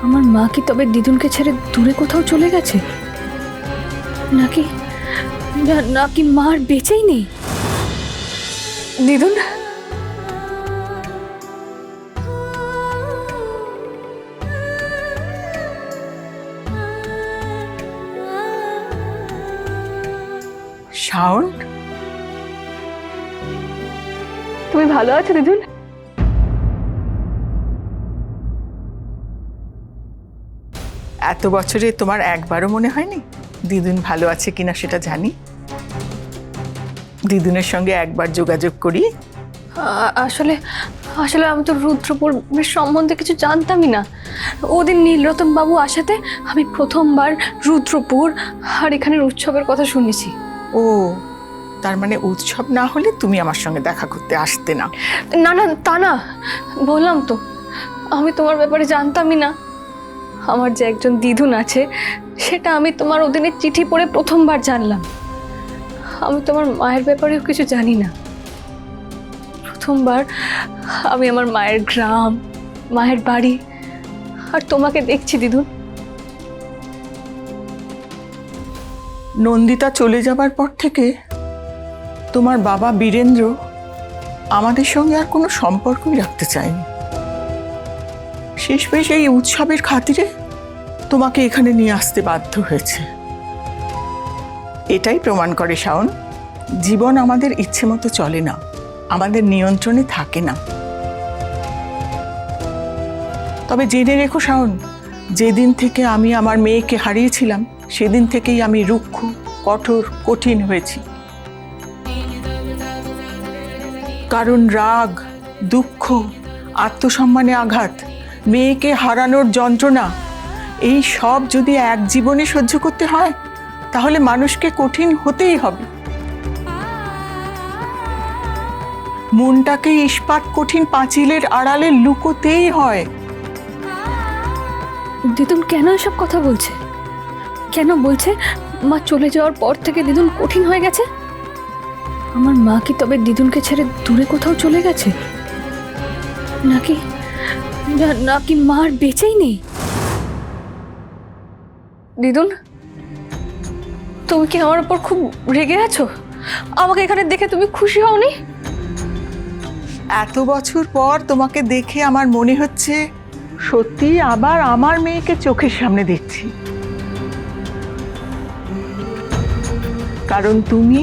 আমার মা কি তবে দিদুনকে ছেড়ে দূরে কোথাও চলে গেছে, নাকি নাকি মা আর বেঁচেই নেই? দিদুন, শাওন, তুমি ভালো আছো দিদুন? এত বছরে তোমার একবারও মনে হয়নি দিদুন ভালো আছে কিনা সেটা জানি? দিদুনের সঙ্গে একবার যোগাযোগ করি। আসলে আসলে আমি তো রুদ্রপুরের সম্বন্ধে কিছু জানতামই না। ওদিন নীলরতন বাবু আসাতে আমি প্রথমবার রুদ্রপুর আর এখানের উৎসবের কথা শুনেছি। ও, তার মানে উৎসব না হলে তুমি আমার সঙ্গে দেখা করতে আসতে না? না না, তা না, বললাম তো আমি তোমার ব্যাপারে জানতামই না। আমার যে একজন দিদুন আছে সেটা আমি তোমার ওদিনের চিঠি পড়ে প্রথমবার জানলাম। আমি তোমার মায়ের ব্যাপারেও কিছু জানি না। প্রথমবার আমি আমার মায়ের গ্রাম, মায়ের বাড়ি আর তোমাকে দেখছি দিদুন। নন্দিতা চলে যাবার পর থেকে তোমার বাবা বীরেন্দ্র আমাদের সঙ্গে আর কোনো সম্পর্কই রাখতে চায়নি। শেষমেশ এই উৎসবের খাতিরে তোমাকে এখানে নিয়ে আসতে বাধ্য হয়েছে। এটাই প্রমাণ করে শাওন, জীবন আমাদের ইচ্ছে মতো চলে না, আমাদের নিয়ন্ত্রণে থাকে না। তবে জেনে রেখো শাওন, যেদিন থেকে আমি আমার মেয়েকে হারিয়েছিলাম সেদিন থেকেই আমি রুক্ষ, কঠোর, কঠিন হয়েছি। কারণ রাগ, দুঃখ, আত্মসম্মানে আঘাত, মেয়েকে হারানোর যন্ত্রণা, এই সব যদি এক জীবনে সহ্য করতে হয় তাহলে মানুষকে কঠিন হতেই হবে। মনটাকে ইস্পাত কঠিন পাঁচিলের আড়ালে লুকোতেই হয়। দিদুন কেন এসব কথা বলছে? কেন বলছে মা চলে যাওয়ার পর থেকে দিদুন কঠিন হয়ে গেছে? আমার মা কি তবে দিদুনকে ছেড়ে দূরে কোথাও চলে গেছে, নাকি নাকি মা আর বেঁচেই নেই? দিদুন, তুমি কি আমার উপর খুব রেগে আছো? আমাকে এখানে দেখে তুমি খুশি হওনি? এত বছর পর তোমাকে দেখে আমার মনে হচ্ছে সত্যি আবার আমার মেয়েকে চোখের সামনে দেখছি। কারণ তুমি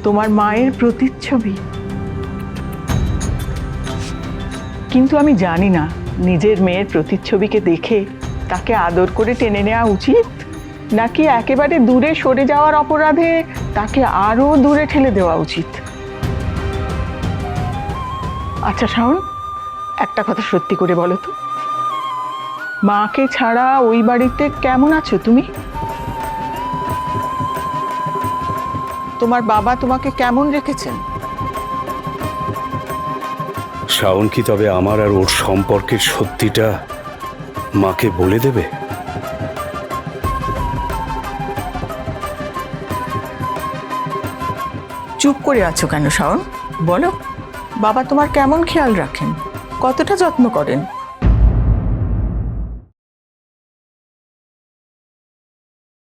তোমার মায়ের প্রতিচ্ছবি। কিন্তু আমি জানি না নিজের মেয়ের প্রতিচ্ছবিকে দেখে তাকে আদর করে টেনে নেওয়া উচিত, নাকি একেবারে দূরে সরে যাওয়ার অপরাধে তাকে আরো দূরে ঠেলে দেওয়া উচিত। আচ্ছা শাওন, একটা কথা সত্যি করে বলো তো, মাকে ছাড়া ওই বাড়িতে কেমন আছো তুমি? তোমার বাবা তোমাকে কেমন রেখেছেন? শাওন কি তবে আমার আর ওর সম্পর্কের সত্যিটা মাকে বলে দেবে? চুপ করে আছো কেন শাওন? বলো, বাবা তোমার কেমন খেয়াল রাখেন, কতটা যত্ন করেন?